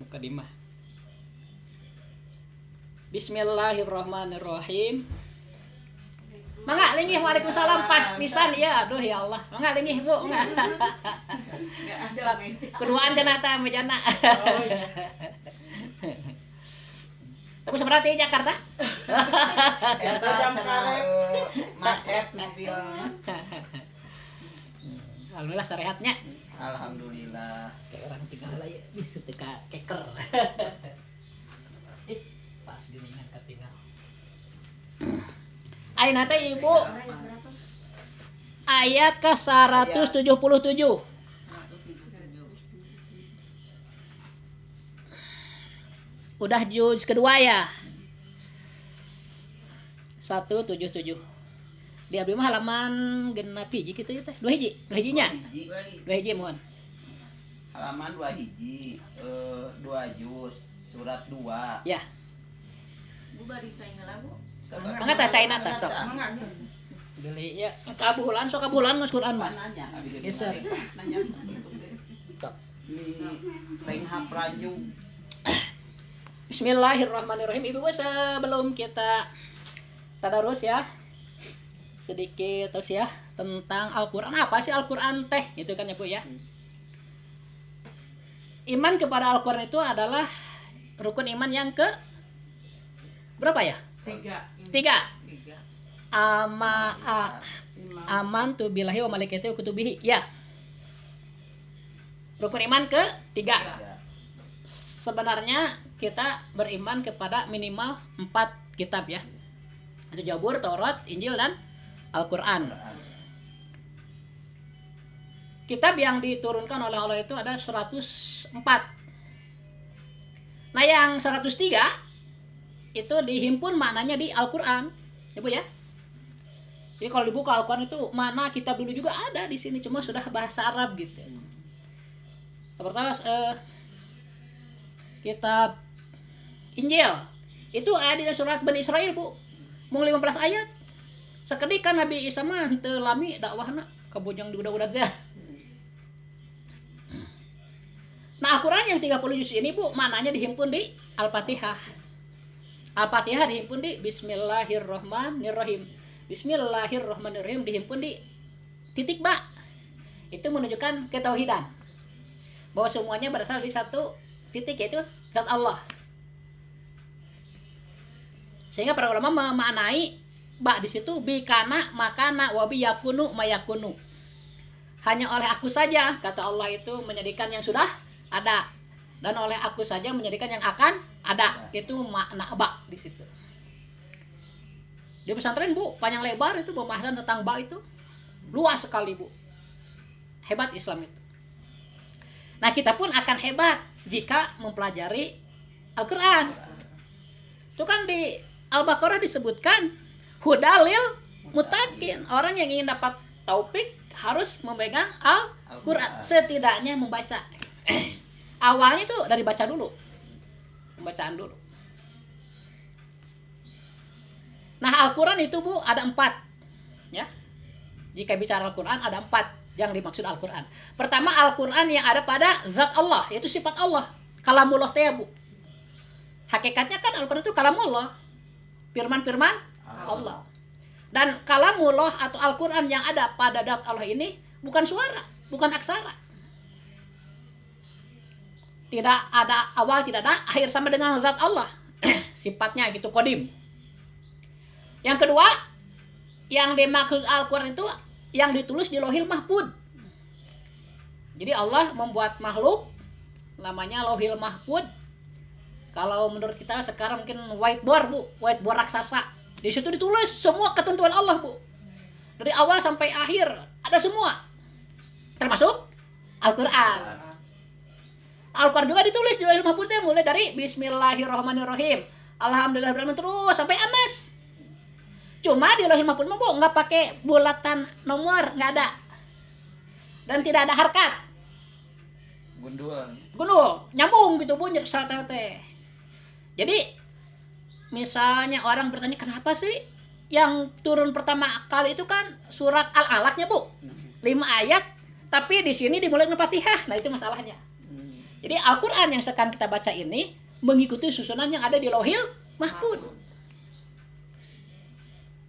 mukadimah. Bismillahirrahmanirrahim. Mangga linggih, waalaikumsalam, pas pisan ya. Aduh ya Allah. Mangga linggih Bu. Enggak ada meja. Keduaan cenah teh mejana. Oh iya. Tapi seberarti Jakarta? Eta macet mobil. Alhamdulillah sarehatnya. Alhamdulillah. Kayak orang tinggal lah ya, bisa teka keker. Is pas geningan ketinggal. Ayeuna teh Ibu ayat ke 177. Udah juz kedua ya. 177. Di abdi mah halaman genep hiji kitu ya teh. 2 hiji, 2 hijinya. 2 hiji mohon. Halaman 2 hiji, 2 juz, surat 2. Ya. Bu bari saya heula Bu. Mangga tah caina tah sok. Beli ya kabulan sok kabulan geus Quran mah. Geser. Ini reng hapranjung. Bismillahirrahmanirrahim. Ibu sebelum kita tadarus ya, sedikit terus ya tentang Al-Quran. Apa sih Al-Quran teh? Gitu kan ya Bu ya. Iman kepada Al-Quran itu adalah rukun iman yang ke berapa ya? 3. Aman tu billahi wa malaikatihi wa kutubihi. Ya. Rukun iman ke 3. Sebenarnya kita beriman kepada minimal 4 kitab ya. Itu Zabur, Taurat, Injil dan Al-Quran. Kitab yang diturunkan oleh Allah itu ada 104. Nah yang 103 itu dihimpun maknanya di Al-Quran. Ya Bu ya. Jadi kalau dibuka Al-Quran itu mana kitab dulu juga ada di sini, cuma sudah bahasa Arab gitu. Pertama kitab Injil itu ada di surat Bani Israil Bu. Mung 15 ayat. Sakedik kan Nabi Isa mah teu lami dakwahna ka bojong budak-budak teh. Nah, Al-Qur'an yang 30 juz ini Bu, maknanya dihimpun di Al-Fatihah. Al-Fatihah dihimpun di Bismillahirrahmanirrahim. Bismillahirrahmanirrahim dihimpun di titik ba. Itu menunjukkan ketauhidan. Bahwa semuanya berasal dari satu titik, yaitu zat Allah. Sehingga para ulama memaknai ba di situ bikana makana wabi yakunu mayakunu. Hanya oleh aku saja, kata Allah itu menjadikan yang sudah ada, dan oleh aku saja menjadikan yang akan ada. Itu makna ba di situ. Di pesantren Bu, panjang lebar itu pembahasan tentang ba itu luas sekali Bu. Hebat Islam itu. Nah, kita pun akan hebat jika mempelajari Al-Quran. Itu kan di Al-Baqarah disebutkan hudalil mutakin. Orang yang ingin dapat taufik harus memegang Al-Quran. Setidaknya membaca. Awalnya itu dari baca dulu. Pembacaan dulu. Nah, Al-Quran itu Bu ada 4. Ya. Jika bicara Al-Quran ada 4 yang dimaksud Al-Quran. Pertama, Al-Quran yang ada pada zat Allah, yaitu sifat Allah. Kalamullah teh Bu. Hakikatnya kan Al-Quran itu kalamullah. Firman-firman Allah. Dan kalamullah atau Al-Quran yang ada pada zat Allah ini bukan suara, bukan aksara. Tidak ada awal, tidak ada akhir, sama dengan zat Allah. Sifatnya gitu, qadim. Yang kedua, yang dimaksud Al-Quran itu yang ditulis di Lauhil Mahfuz. Jadi Allah membuat makhluk namanya Lauhil Mahfuz. Kalau menurut kita sekarang mungkin whiteboard Bu, whiteboard raksasa. Di situ ditulis semua ketentuan Allah Bu. Dari awal sampai akhir ada semua. Termasuk Al-Quran. Al-Quran juga ditulis di Lauhil Mahfuz mulai dari Bismillahirrahmanirrahim. Alhamdulillahirabbil alamin terus sampai Anas. Cuma di Lauhil Mahfuz mah Bu nggak pakai bulatan nomor, nggak ada. Dan tidak ada harkat. Gundul, nyambung gitu Bu nyerta teh. Jadi misalnya orang bertanya kenapa sih yang turun pertama kali itu kan surat Al-Alaq-nya Bu. 5 ayat, tapi di sini dimulai dengan Fatihah. Nah, itu masalahnya. Jadi Al-Quran yang sekarang kita baca ini mengikuti susunan yang ada di Lauhil Mahfud.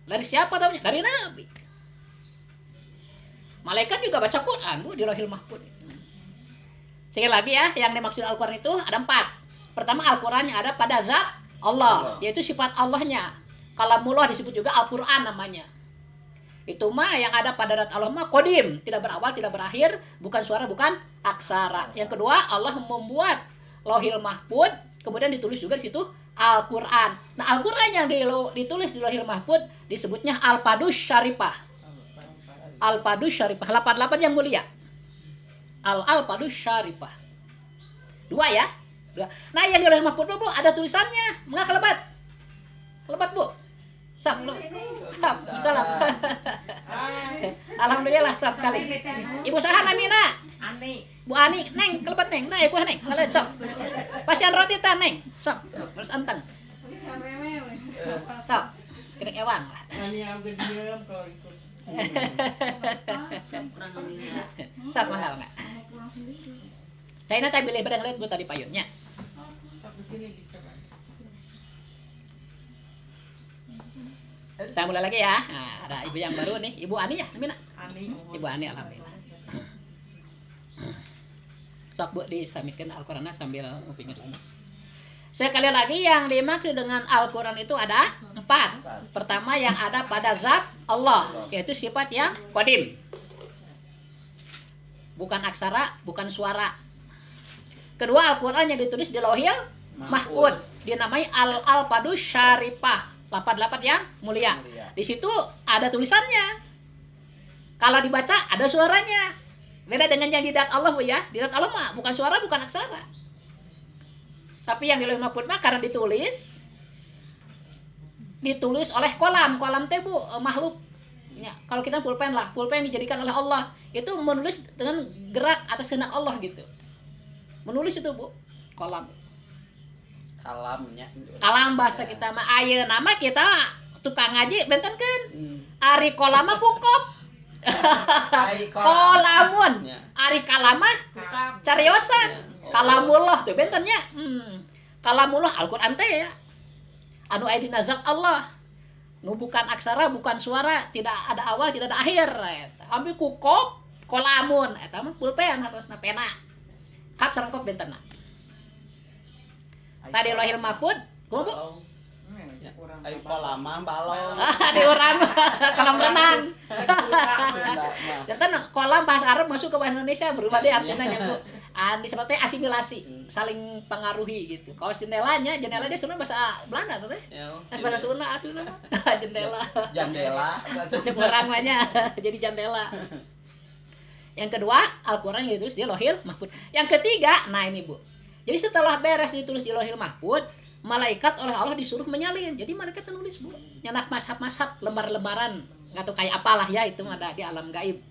Dari siapa tahunya? Dari Nabi. Malaikat juga baca Quran Bu di Lauhil Mahfud. Sekali lagi ya, yang dimaksud Al-Quran itu ada 4. Pertama, Al-Quran yang ada pada zat Allah, yaitu sifat Allahnya. Kalamullah disebut juga Al-Quran namanya. Itu mah yang ada pada zat Allah mah qadim, tidak berawal, tidak berakhir, bukan suara, bukan aksara. Yang kedua, Allah membuat Lauhil Mahfud, kemudian ditulis juga di situ Al-Quran. Nah, Al-Quran yang ditulis di Lauhil Mahfud disebutnya Al-Padus Syarifah. Al-Padus Syarifah, 88 yang mulia. Al-Padus Syarifah. 2 ya. 2. Nah, yang di Lauhil Mahfud Bu ada tulisannya. Mengapa kelebat? Kelebat Bu. Sap, lu. Sap, salam. Alhamdulillah, sap kali. Ibu saha namina? Ani. Bu Ani, neng, kelebat neng. Nah, aku neng, kaleut sok. Pasian roti ta neng. Sok, terus anteng. Sok. Kena ewang lah. Ani hampir diam kalau ikut. Kurang ambilnya. Sok mangga enggak? Caina teh bilih bareng lihat Bu tadi payunnya. Sampai sini bisa kan. Kita mulai lagi ya. Nah, ada ibu yang baru nih, Ibu Ani ya, namanya. Ani. Ibu Ani alhamdulillah. Sok Bu disamikeun Al-Qur'anna sambil nguping lagi. Sekali lagi yang dimaksud dengan Al-Qur'an itu ada 4. Pertama yang ada pada zat Allah, yaitu sifat yang qadim. Bukan aksara, bukan suara. Kedua, Al-Qur'an yang ditulis di Lauhil Mahfud, dinamai Al-Padus Syarifah. 88 yang mulia. Di situ ada tulisannya. Kalau dibaca ada suaranya. Beda dengan yang di zat Allah Bu ya. Di zat Allah mah bukan suara, bukan aksara. Tapi yang di Lauhil Mahfud mah karena ditulis oleh kolam teh Bu, makhluk. Ya, kalau kita pulpen lah, pulpen dijadikan oleh Allah. Itu menulis dengan gerak atas kehendak Allah gitu. Menulis itu Bu, kolam. Kalam bahasa kita mah ayeuna mah kita tukang ngaji bentenkeun. Ari kolam mah kukop. Kolamun. Ari kalam mah cariosan. Kalamullah tuh bentennya. Kalamullah Al-Qur'an teh ya. Anu aya dina zat Allah. Nu bukan aksara, bukan suara, tidak ada awal, tidak ada akhir eta. Ambil kukop, kolamun eta mah pulpen harusna pena. Kap sareng kop bentenna. Tadi Lauhil Mahfud, kumaha Bu? Ayo kolam balong. Di urang kolam renang. Jantan kolam bahasa Arab masuk ke bahasa Indonesia berubah deh artinya nya Bu. Seperti asimilasi, saling pengaruhi gitu. Kalau jendelanya sebenarnya bahasa Belanda tuh teh. Bahasa Sunda asuna mah jendela. Jandela. Sesuk urang mah nya jadi jandela. Yang kedua, Al-Qur'an yang ditulis di Lauhil Mahfud. Yang ketiga, nah ini Bu. Jadi setelah beres ditulis di Lauhil Mahfud, malaikat oleh Allah disuruh menyalin. Jadi malaikat menulis Bu, nyanak mashab-mashab, lembar-lembaran, nggak tahu kayak apalah ya, itu ada di alam gaib.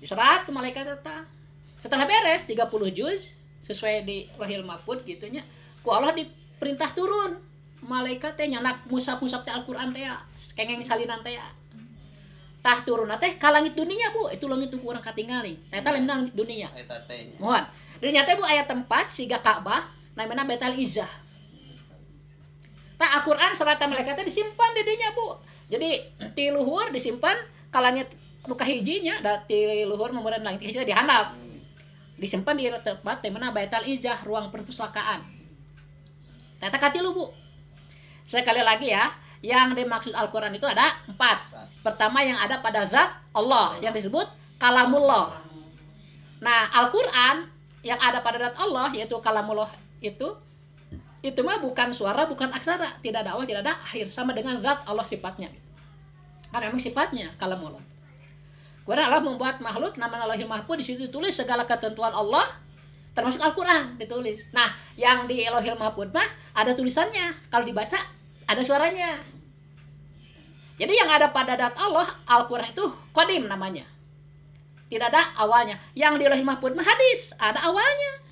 Diserat ke malaikat eta. Setelah beres 30 juz sesuai di Lauhil Mahfud gitunya, ku Allah diperintah turun. Malaikat teh nyanak musab-musab teh Al-Qur'an teh kengeng salinan teh. Tah turun teh ka langit dunia Bu, itu langit itu kurang katingali. Eta lain langit dunia. Eta teh. Mohon. Di nyata Bu ayat tempat siga Ka'bah namanya Baitul Izzah. Tah Al-Qur'an serata malaikatnya disimpan di dinya Bu. Jadi ti luhur disimpan ka langit nu kahijinya da ti luhur memuran langit hiji dihandap. Disimpan di tempat teh mana Baitul Izzah, ruang perpustakaan. Tata katilu Bu. Sekali lagi ya, yang dimaksud Al-Qur'an itu ada 4. Pertama yang ada pada zat Allah yang disebut Kalamullah. Nah, Al-Qur'an yang ada pada zat Allah yaitu kalamullah itu mah bukan suara, bukan aksara, tidak ada awal, tidak ada akhir, sama dengan zat Allah sifatnya. Karena memang sifatnya kalamullah. Kemudian Allah membuat makhluk namanya Lauhil Mahfud, di situ ditulis segala ketentuan Allah termasuk Al-Qur'an ditulis. Nah, yang di Lauhil Mahfud mah ada tulisannya, kalau dibaca ada suaranya. Jadi yang ada pada zat Allah, Al-Qur'an itu qadim namanya. Tidak ada awalnya. Yang di Lauhil Mahfud mah hadis, ada awalnya.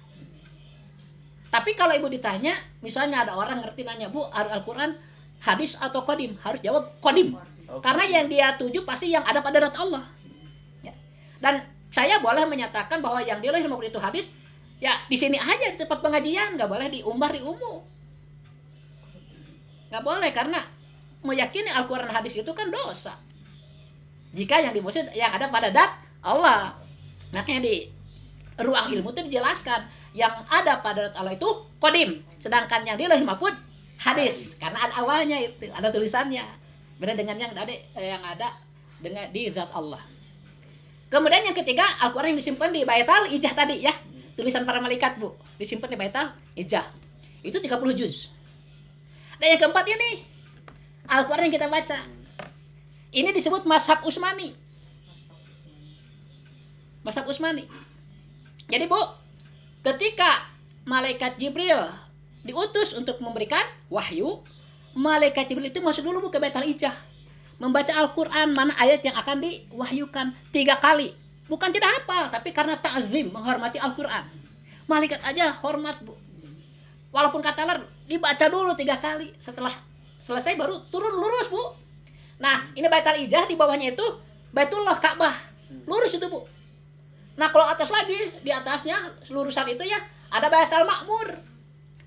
Tapi kalau Ibu ditanya, misalnya ada orang ngerti nanya, Bu, Al-Qur'an hadis atau qadim? Harus jawab qadim. Karena yang dia tuju pasti yang ada pada zat Allah. Ya. Dan saya boleh menyatakan bahwa yang di Lauhil Mahfud itu hadis, Ya di sini aja di tempat pengajian, nggak boleh diumbar di umum. Nggak boleh karena meyakini Al-Quran hadis itu kan dosa. Jika yang dimaksud yang ada pada dat Allah. Makanya di ruang ilmu itu dijelaskan yang ada pada dat Allah itu qadim, sedangkan yang di Lauhul Mahfuz hadis karena ada awalnya itu, ada tulisannya. Beda dengan yang ada dengan di zat Allah. Kemudian yang ketiga, Al-Quran yang disimpan di Baitul Izzah tadi ya. Tulisan para malaikat, Bu. Disimpan di Baitul Izzah. Itu 30 juz. Dan yang keempat ini, Al-Quran yang kita baca. Ini disebut Mazhab Utsmani. Mazhab Utsmani. Jadi, Bu, ketika malaikat Jibril diutus untuk memberikan wahyu, malaikat Jibril itu masuk dulu, Bu, ke Baitul Izzah. Membaca Al-Quran, mana ayat yang akan diwahyukan 3 kali. Bukan tidak hafal, tapi karena ta'zim, menghormati Al-Quran. Malaikat aja hormat, Bu. Walaupun kata dibaca dulu 3 kali. Setelah selesai baru turun lurus, Bu. Nah, ini Baitul Izzah, di bawahnya itu Baitullah, Ka'bah. Lurus itu, Bu. Nah, kalau atas lagi, di atasnya lurusan itu ya ada Baitul Ma'mur.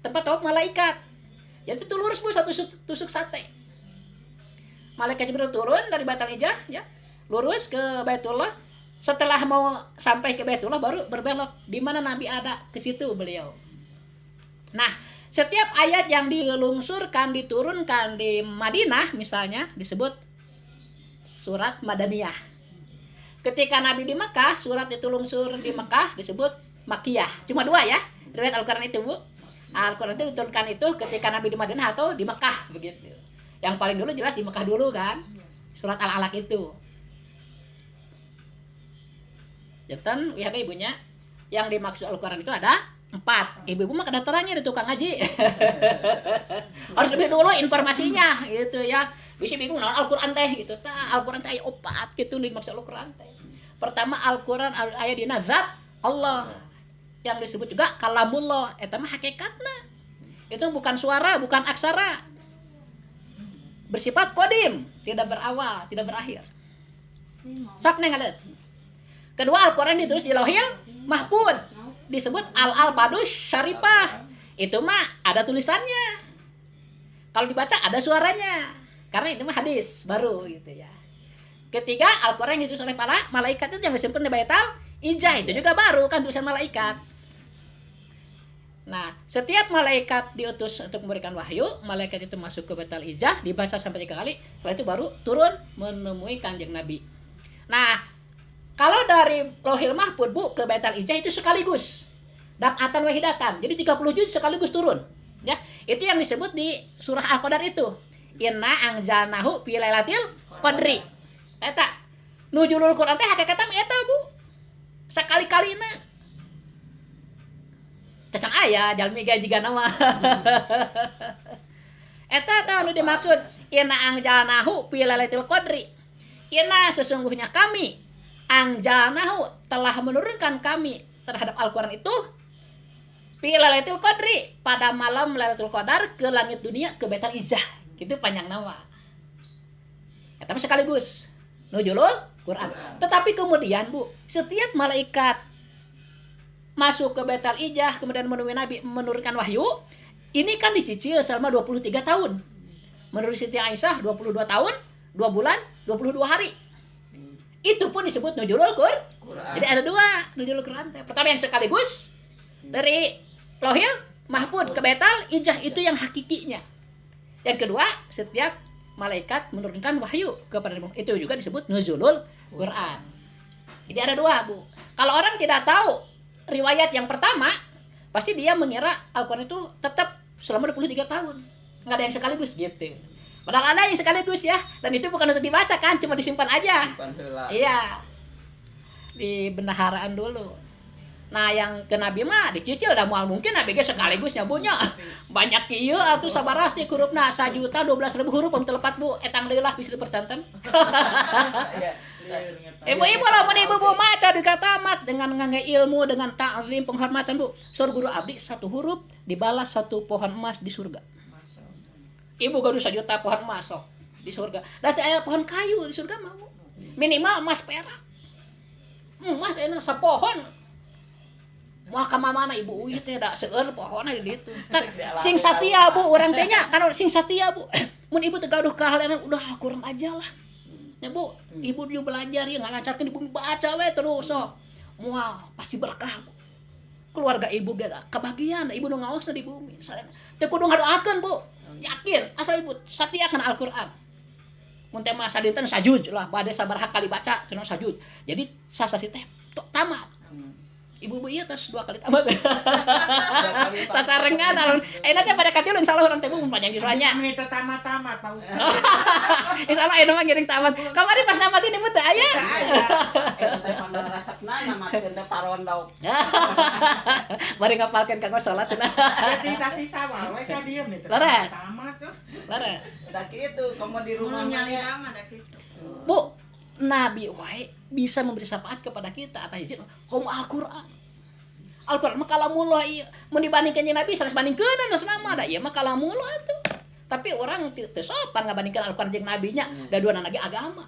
Tempat tawaf malaikat. Jadi itu lurus, Bu, satu tusuk sate. Malaikat Jibril turun dari Baitul Izzah ya, lurus ke Baitullah. Setelah mau sampai ke Baitullah baru berbelok. Di mana Nabi ada, ke situ beliau. Nah, setiap ayat yang dilungsurkan, diturunkan di Madinah misalnya disebut surat Madaniyah. Ketika Nabi di Mekah, surat itu lungsur di Mekah disebut Makkiyah. Cuma 2 ya, riwayat Al-Quran itu, Bu. Al-Quran itu diturunkan itu ketika Nabi di Madinah atau di Mekah begitu. Yang paling dulu jelas di Mekah dulu kan. Surat Al-Alaq itu. Jantan, lihat ibunya. Yang dimaksud Al-Quran itu ada 4. Ibu-ibu mah kedokterannya di tukang ngaji. Harus lebih dulu informasinya gitu ya. Bisa bingung naon Al-Quran teh gitu. Al-Quran teh aya 4 gitu dimaksud Al-Quran teh. Pertama Al-Quran aya dina zat Allah. Yang disebut juga kalamullah, eta mah hakikatna. Itu bukan suara, bukan aksara. Bersifat qadim, tidak berawal, tidak berakhir. Sok neng ngalet. Kedua, Al-Quran ditulis di Lauhul Mahfuz. Disebut Al-Albadus Syarifah. Itu mah ada tulisannya. Kalau dibaca ada suaranya. Karena itu mah hadis baru gitu ya. Ketiga, Al-Quran ditulis oleh para malaikat itu yang disimpan di Baitul Izzah. Itu juga baru kan tulisan malaikat. Nah, setiap malaikat diutus untuk memberikan wahyu, malaikat itu masuk ke Baitul Izzah, dibaca sampai 3 kali. Setelah itu baru turun menemui Kanjeng Nabi. Nah, kalau dari Lauhul Mahfuz, Bu, ke Baitul Izzah itu sekaligus. Daf'atan wahidatan. Jadi 30 juz sekaligus turun. Ya, itu yang disebut di surah Al-Qadar itu. Inna anzalnahu fi lailatul qadri. Eta nuzulul Quran teh hakikatna eta, Bu. Sakali-kalina. Cacan aya jalmi gajiga nama. Eta tah nu dimaksud inna anzalnahu fi lailatul qadri. Inna sesungguhnya kami anjalnahu telah menurunkan kami terhadap Al-Quran itu fi lailatul qadri pada malam Lailatul Qadar ke langit dunia ke Baitul Izzah. Itu panjang nama. Eta mah sekaligus nuzulul Quran. Tetapi kemudian, Bu, setiap malaikat masuk ke Baitul Izzah kemudian menemui Nabi menurunkan wahyu, ini kan dicicil selama 23 tahun. Menurut Siti Aisyah 22 tahun, 2 bulan, 22 hari. Itu pun disebut nuzulul Quran. Jadi ada 2 nuzulul Quran. Pertama yang sekaligus dari Lauhul Mahfuz ke Baitul Izzah, itu yang hakikinya. Yang kedua, setiap malaikat menurunkan wahyu kepada Nabi. Itu juga disebut nuzulul Quran. Jadi ada 2, Bu. Kalau orang tidak tahu riwayat yang pertama, pasti dia mengira Al-Quran itu tetap selama 23 tahun. Nggak ada yang sekaligus gitu. Padahal ada yang sekaligus ya, dan itu bukan untuk dibaca kan, cuma disimpan aja. Iya, di bendaharaan dulu. Nah, yang ke Nabi mah dicicil dah moal mungkin Nabi ge sekaligus nyabunya. Banyak ieu atuh sabaras di hurufna 1.012.000 huruf pam telepat, Bu. Etang deui lah bisa dipercanten. Ibu-ibu lamun ibu-ibu maca di katamat dengan ngangge ilmu, dengan ta'zim penghormatan, Bu. Sur guru abdi 1 huruf dibalas 1 pohon emas di surga. Ibu gaduh 1 juta pohon emas sok di surga. Da teh aya pohon kayu di surga mah, Bu. Minimal emas perak. Emas enak sapohon. Moal ka mana ibu uy teh da seueur pohonna di ditu. Sing satia Bu urang teh nya kan sing satia Bu. Mun ibu teu gaduh ka hal udah Al-Qur'an aja lah. Ya Bu, ibu juga belajar ya ngalancarkeun di bumi baca we terus sok. Moal pasti berkah Bu. Keluarga ibu gak kebagian, ibu nu ngaosna di bumi. Teu kudu ngadoakeun Bu. Yakin asal ibu satia kana Al-Qur'an. Mun teh mah sadinten sajud lah, bade sabaraha kali baca cenah sajud. Jadi sasasi teh tamat. Ibu-ibu ieu tos 2 kali tamat. Sasarengan alun. Nanti pada katilu insyaallah urang teh mun panjang disuanya. Minta tamat-tamat Pak Ustaz. Insyaallah aya mah ngiring tamat. Kamari pas namatin ibu teh aya. Teh panggal resepna namatkeun teh paron dauk. Bari ngapalkeun kanggo salat cenah. Jadi sisa wae ka dieu minta Laras. tamat Cok. Laras. Udah kitu komo di rumah Mun nyali nya. mah da kitu. Bu, Nabi wae bisa memberi syafaat kepada kita atas izin kaum Al-Qur'an. Al-Qur'an mah kalamullah ieu. Mun dibandingkeun jeung Nabi sanes bandingkeun geus nama da ieu mah kalamullah tuh. Tapi orang teu sopan ngabandingkeun Al-Qur'an jeung Nabi nya, da duana lagi agama.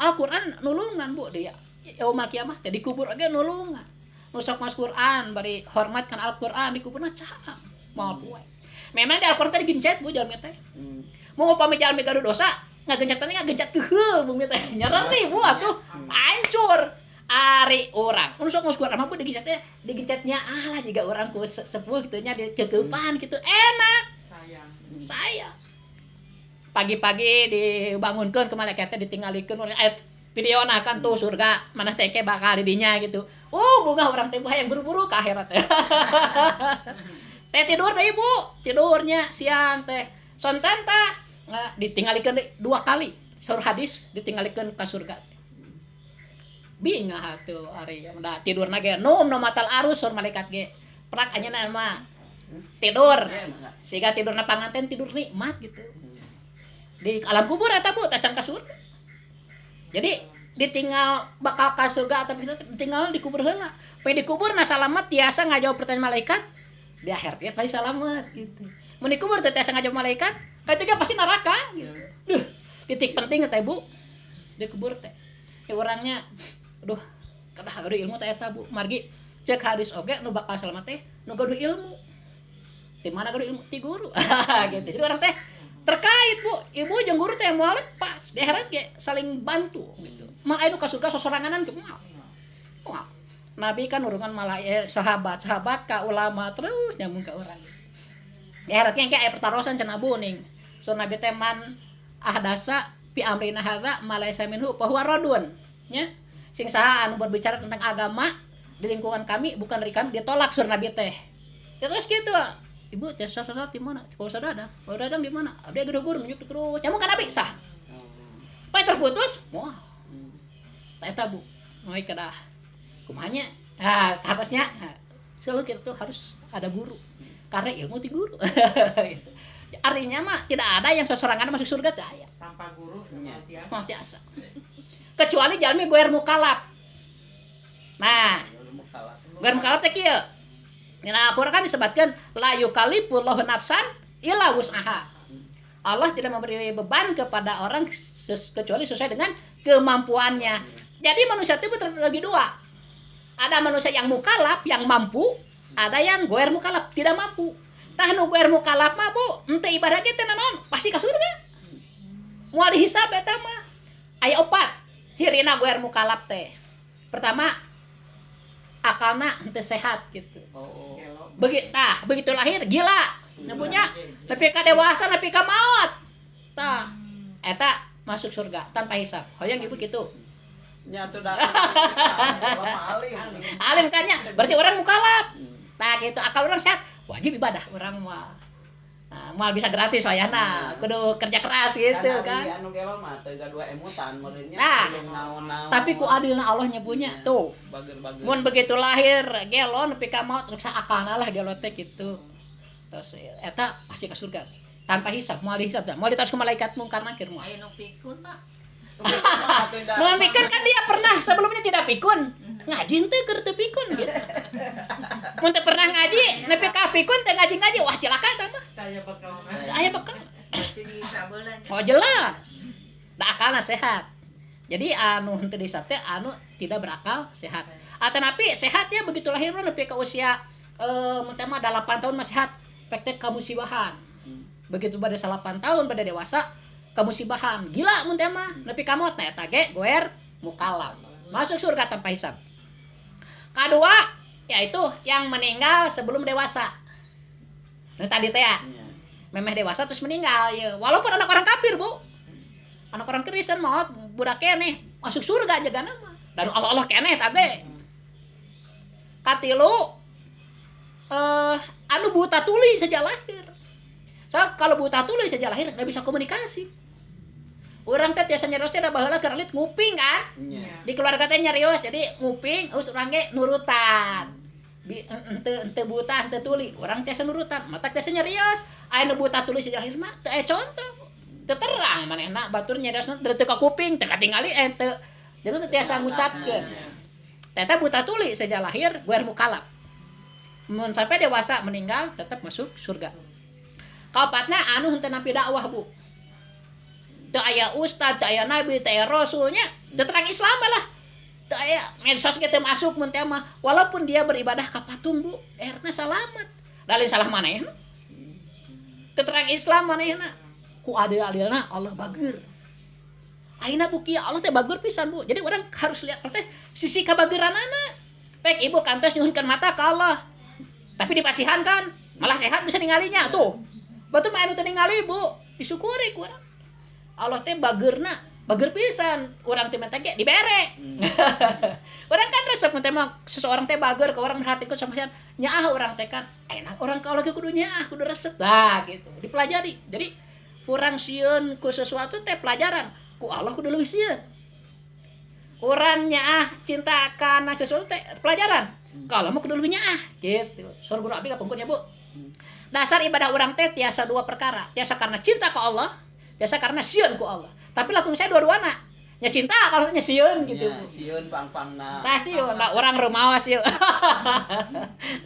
Al-Qur'an nulungan Bu dia. Yaumul kiamah teh dikubur ge nulungan. Nu sok maos Qur'an bari hormat kan Al-Qur'an dikuburna caam. Moal poe. Memang di Al-Qur'an teh digencet Bu jalmi teh. Mun upami jalmi gaduh dosa, ngagencet teh ngagencet keheul bumi teh. Nyarani Bu atuh hancur. Ari orang, mun sok ngoskuar mah digencetnya lah juga orang ku sepuh kitu nya dikeupan gitu enak. Sayang. Pagi-pagi dibangunkeun ku malaikat teh ditinggalikeun videona kan tuh surga maneh teh bakal di dinya gitu. Bunga orang teh hayang buru-buru ka akhirat teh. Teh tidur deui Bu, tidurnya siang teh. Sontan tah ditinggalikeun 2 kali. Saur hadis ditinggalikeun ka surga. Bingah atuh ari da tidurna ge nom matal arus sur malaikat ge prak anjeunna mah tidur siga tidurna panganten tidur nikmat gitu di alam kubur eta Bu tacan ka surga jadi ditinggal bakal ka surga atau ditinggal dikubur heula pe dikubur na salamet tiasa ngajawab pertanyaan malaikat di akhirat ge pasti salamet gitu mun dikubur teh tiasa ngajawab malaikat katiga pasti neraka gitu titik penting teh Bu dikubur teh orangnya aduh kadah gaduh ilmu teh eta Bu margi cek hadis oge nu bakal selamat teh nu gaduh ilmu di mana gaduh ilmu ti guru gitu jadi orang teh terkait Bu ibu jeung guru teh moal lepas di akhirat ge saling bantu gitu mang aya nu ka surga sosoranganan moal Nabi kan urungan sahabat ka ulama terus nyambung ka urang di akhirat ge aya pertarosan cenah Bu ning sur Nabi teh man ahdasa fi amrina hadza malaisa minhu fa huwa radun nya sing saha anu berbicara tentang agama di lingkungan kami bukan dari kami dia tolak sur Nabi teh. Ya terus gitu. Ibu teh sasar di mana? Kau sadada. Kau dadang di mana? Abdi gedur menyuk terus. Nyamuk kan Nabi sah. Pai terputus? Moal. Ta eta Bu. Moy kedah. Kumanya atasnya selalu kita tuh harus ada guru. Karena ilmu ti guru. Artinya mah tidak ada yang sesorangan masuk surga teh aya. Tanpa guru Mau tiasa. Kecuali jalmi goer mukalaf. Nah, goer mukalaf teh kieu. Nah, Al-Qur'an kan disebutkan la yukallifullahu nafsan illa wus'aha. Allah tidak memberi beban kepada orang kecuali sesuai dengan kemampuannya. Jadi manusia itu terbagi 2. Ada manusia yang mukalaf, yang mampu, ada yang goer mukalaf, tidak mampu. Tah nu goer mukalaf mah Bu, henteu ibadah ge teh naon, pasti ka surga. Moal dihisab eta mah. Aya 4 cirina goer mukalaf teh. Pertama, akalna henteu sehat gitu. Begitu lahir gila. Nyebutnya nepi ka dewasa nepi ka maot. Tah, eta masuk surga tanpa hisab. Hoyong ibu kitu. Nya tuh da. Alim kan nya, berarti orang mukalaf. Tah gitu, akal orang sehat, wajib ibadah orang mah. Mal bisa gratis wayahna, kudu kerja keras gitu kan. Anu ge mah teu gaduh emutan meureunnya naon-naon. Tapi ku adilna Allah nyebunya tuh. Bager-bager. Mun begitu lahir gelo nepi ka maot terus akalna lah gelo teh kitu. Terus eta pasti ka surga tanpa hisab, moal dihisab tah. Moal ditaros ku malaikat mungkar nakir moal. Aya nu pikun Pak. Mun pikun kan dia pernah sebelumnya tidak pikun. Ngaji teh keur teu pikun gitu. Mun teu pernah ngaji, nepi ka pikun teh ngaji-ngaji, wah cilaka eta mah. Aya bekal. Jadi sabeulan. Oh jelas. Da akalna sehat. Jadi anu henteu disab teh anu tidak berakal sehat. Atanapi sehatnya begitu lahir nepi ka usia mun teh mah 8 tahun masih sehat, pek teh kamusibahan. Begitu pada 8 tahun pada dewasa kamusibahan. Gila mun teh mah nepi ka maut nah eta ge goer mukallaf. Masuk surga tanpa hisab. Kedua, yaitu yang meninggal sebelum dewasa. Nah tadi teh ya, memeh dewasa terus meninggal ya. Walaupun anak orang kafir, Bu. Anak orang Kristen maut budak keneh masuk surga aja gana mah. Dan Allah keneh tabe. Katilu anu buta tuli sejak lahir. So, kalau buta tuli sejak lahir enggak bisa komunikasi. Urang teh tiasa nyarios teh da baheula keur alit nguping kan? Di keluarga teh nyarios jadi nguping us urang ge nurutan. Ente buta ente tuli, urang tiasa nurutan. Mata tiasa nyarios, aya nu buta tuli sejak lahir mah teu aya contoh. Teu terang manehna batur nyarios teu ka kuping, teu katingali ente. Jadi teu tiasa ngucapkeun. Teta buta tuli sejak lahir goer mukallaf. Mun sampai dewasa meninggal tetap masuk surga. Kaopatna anu henteu nampi dakwah, Bu. Teu aya ustad, teu aya nabi, teu aya rasulnya, teu terang Islam lah. Teu aya medsos ge teu masuk mun teh mah. Walaupun dia beribadah ka patung, Bu, erna salamet. Dalin salah manehna. Teu terang Islam manehna. Ku adil-adilna Allah bageur. Ayeuna buki Allah teh bageur pisan, Bu. Jadi orang harus lihat teh sisi kabageuranana. Pek ibu kantos nyuhunkeun mata ka Allah. Tapi dipasihan kan, malah sehat bisa ningalinya tuh. Batur mah anu teu ningali, Bu. Disyukuri ku urang. Allah teh bageurna, bager pisan. Urang teh mah ge dibere. Urang kan resep teh mah seseorang teh bager ke orang merhatikeun sampean nyaah urang teh kan. Enak orang ka Allah kudu nyaah, kudu resep. Nah, gitu. Dipelajari. Jadi urang sieun ku sesuatu teh pelajaran. Ku Allah kudu leuwih sieun. Urang nyaah cinta kana sesuatu teh pelajaran. Kalau mah kudu leuwih nyaah gitu. Saur guru abdi kapungkurnya, Bu. Dasar ibadah urang teh tiasa dua perkara. Tiasa karena cinta ke Allah, tiasa karena sieun ku Allah. Tapi lakum saya dua-duana. Nya cinta kalau nya sieun gitu. Ya, sieun pang-pangna. Tah sieun, da urang rumaos ieu.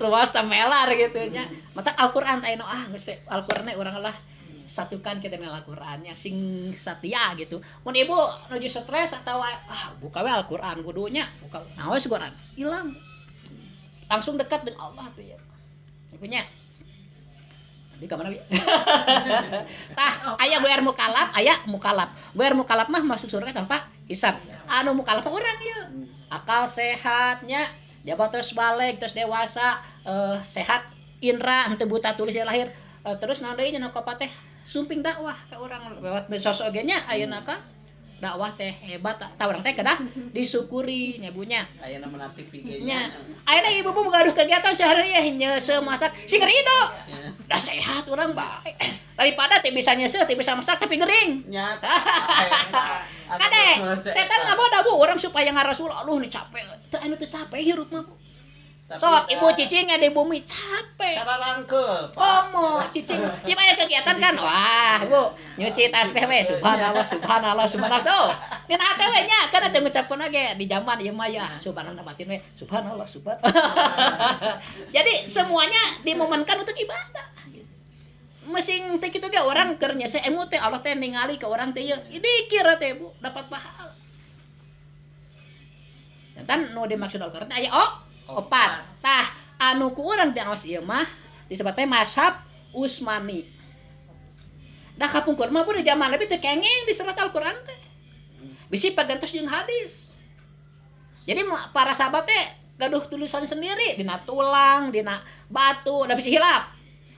Rumaos teh melar gitu nya. Mata Al-Qur'an teh geus Al-Qur'an urang lah satukan kita dengan Al-Qur'annya sing satia gitu. Mun ibu nuju stres atau buka we Al-Qur'an kudunya, buka naos Qur'an. Ilang. Langsung dekat dengan Allah tuh ya. Ibunya. Di kamana wi? Tah, aya goer mukallaf, aya mukallaf. Goer mukallaf mah masuk surga tanpa hisab. Anu mukallaf mah urang ieu. Akal sehatnya, jabat terus balik terus dewasa, sehat indra henteu buta tulis lahir. Terus naon deui nya ka teh sumping dakwah ka urang lewat medsos oge nya ayeuna kan dakwah teh hebat tah urang teh kedah disyukuri nya bunya. Ayeuna menati Nya. pigenya. Ayeuna ibu boga kegiatan sehari nyeuseum masak sing ridho. Dah sehat urang bae. Daripada teh bisa nyeuseum teh bisa masak tapi gering. Nyata. Kade setan ngaboda Bu urang supaya ngarasul aduh ni capek. Teu anu teu capek hirup mah Bu. Sok ibu cicingnya di bumi capek. Cara rangkeul. Komo cicing ieu aya kegiatan kan. Wah, Bu, nyuci tasbih we subhanallah subhanallah subhanallah tuh. Dina hate we nya kan teh ngucapkeun ge di zaman ieu mah ya subhanallah batin we subhanallah subhanallah. Jadi semuanya dimomenkan untuk ibadah. Mesing teh kitu ge orang keur nyese emu teh Allah teh ningali ke orang teh ieu. Dikir teh Bu dapat pahala. Dan nu dimaksud Al-Qur'an aya opat. Tah anu ku urang diaos ieu mah disebut teh mazhab Utsmani. Da kapungkur mah di zaman Nabi teh kengeng di surat Al-Qur'an teh. Bisi pagantos jeung hadis. Jadi para sahabat teh gaduh tulisan sendiri dina tulang, dina batu, da bisi hilap.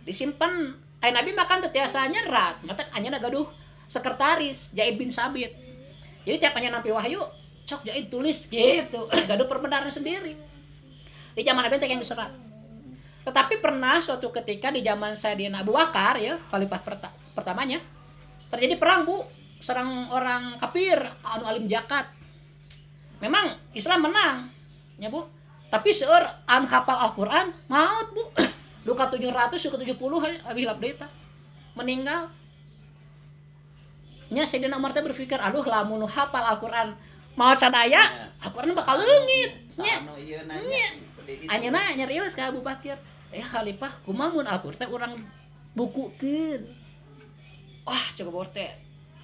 Disimpen aya Nabi makan teh tiasa nyerat, mata anjeunna gaduh sekretaris Zaid bin Sabit. Jadi tiap anya nampi wahyu, cok Zaid tulis gitu. Gaduh perbenaran sendiri. Di zaman Nabi teh yang diserat. Tetapi pernah suatu ketika di zaman Sayyidina Abu Bakar ya, khalifah pertamanya, terjadi perang Bu, serang orang kafir anu alim zakat. Memang Islam menang, ya Bu. Tapi seueur anu hafal Al-Qur'an maut Bu. Duka 700 duka 70 abi hilap deui tah. Meninggal. Nya Sayyidina Umar teh berpikir, aduh lamun hafal Al-Qur'an maut sadaya, Al-Qur'an bakal leungit. Nya. Anjeunna nyarios ka Abu Bakar, khalifah kumaha mun Al-Qur'an teh urang bukukeun. Wah, coba teh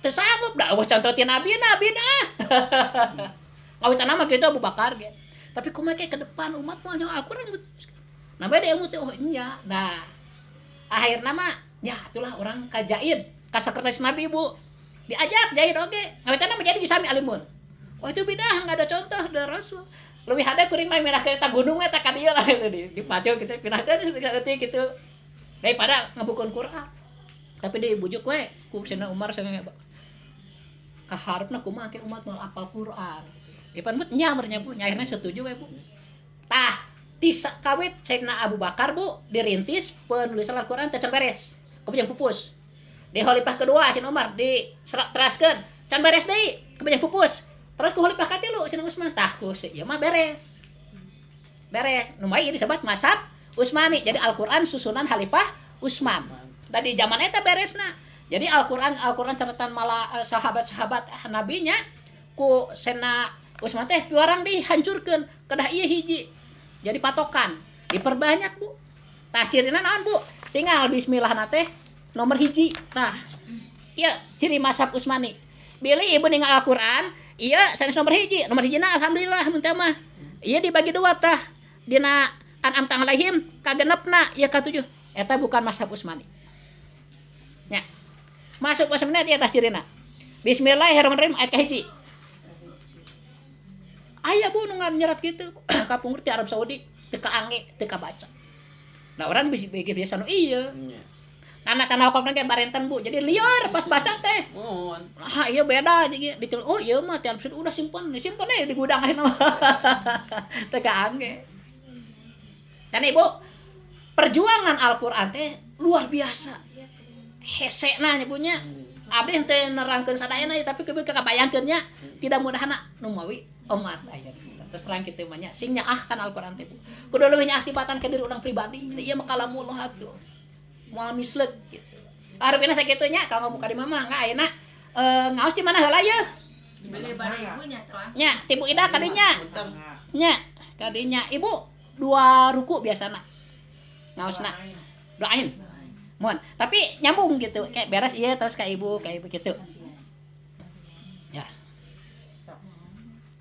teu sanggup da eueuh contoh ti nabi dah. Ngawitan mah kitu Abu Bakar ge. Tapi kumaha ke depan umat mah nya Al-Qur'an. Nah bade ilmu teh oh nya. Nah akhirna mah ya itulah orang kajaid ka sekretaris Nabi Bu. Diajak jahit oge. Ngawitan mah jadi sami alimun. Oh itu bidah enggak ada contoh dari Rasul. Leuwih hade kuring mah pindah ke eta gunung eta ka dieu lah itu di Pacul kita pindahkeun leutik kitu. Daripada ngabukeun Qur'an. Tapi dibujuk we ku Sayyidina Umar sangat kaharepna kumaha ke umat moal apal Quran. Ipan mut nya Bu, nya akhirna setuju we Bu. Tah, kawit Sayyidina Abu Bakar Bu dirintis penulisan Al-Qur'an teh can beres. Kebeujang pupus. Di khalifah kedua Sayyidina Umar teraskeun can beres deui, kebeujang pupus. Terus ku khalifah katilu Sayyidina Utsman tah ku ieu mah beres. Beres. Nu mah ieu disebut mazhab Utsmani. Jadi Al-Qur'an susunan khalifah Utsman. Tadi zaman eta beresna. Jadi Al-Qur'an catatan malah sahabat-sahabat nabinya ku Sayyidina Utsman teh piwarang dihancurkeun kedah ieu hiji. Jadi patokan, diperbanyak Bu. Tah cirina naon Bu? Tinggal bismillahna teh nomor hiji. Tah. Ieu ciri mazhab Utsmani. Bilih ibu ningali Al-Qur'an, ieu sanes nomor hiji. Nomor hijina alhamdulillah mun teh mah. Ieu dibagi dua tah. Dina An'amta 'alaihim kagenepna ieu katujuh. Eta bukan mazhab Utsmani. Nya. Masuk Utsmani ieu tah cirina. Bismillahirrahmanirrahim ayat kahiji. Aya Bu nu nyerat kitu ka pungur ti Arab Saudi teu kaange teu kabaca. Nah orang biasa nu ieu. Nana tanah hukumna ge barenten Bu. Jadi liar pas baca teh. Mun. Ah ieu beda jadi ditul oh ieu mah ti Arab Saudi udah simpen di gudang ayeuna mah. Teu kaange. Kan Ibu perjuangan Al-Qur'an teh luar biasa. Hesena nyebunya. Abdi teh nerangkeun sadayana tapi kebeul kabayangkeun nya tidak mudahna nu mawi omat aya. Terus terang kitu mah nya sing nyaah kan Al-Qur'an teh. Kudu leuwih nyaah tibatan ke diri urang pribadi. Ieu mah kalamullah atuh. Moal mislek gitu. Arepna sakitu nya ka ngomong ka di mama enggak ayeuna ngaos di mana heula ye? Beli bari ibunya telah. Nya ti Bu Ida kadinya. Bentar. Nya kadinya Ibu 2 ruku biasana. Ngaosna. Doain. Mohon. Tapi nyambung gitu. Kayak beres ieu terus ka Ibu kayak begitu.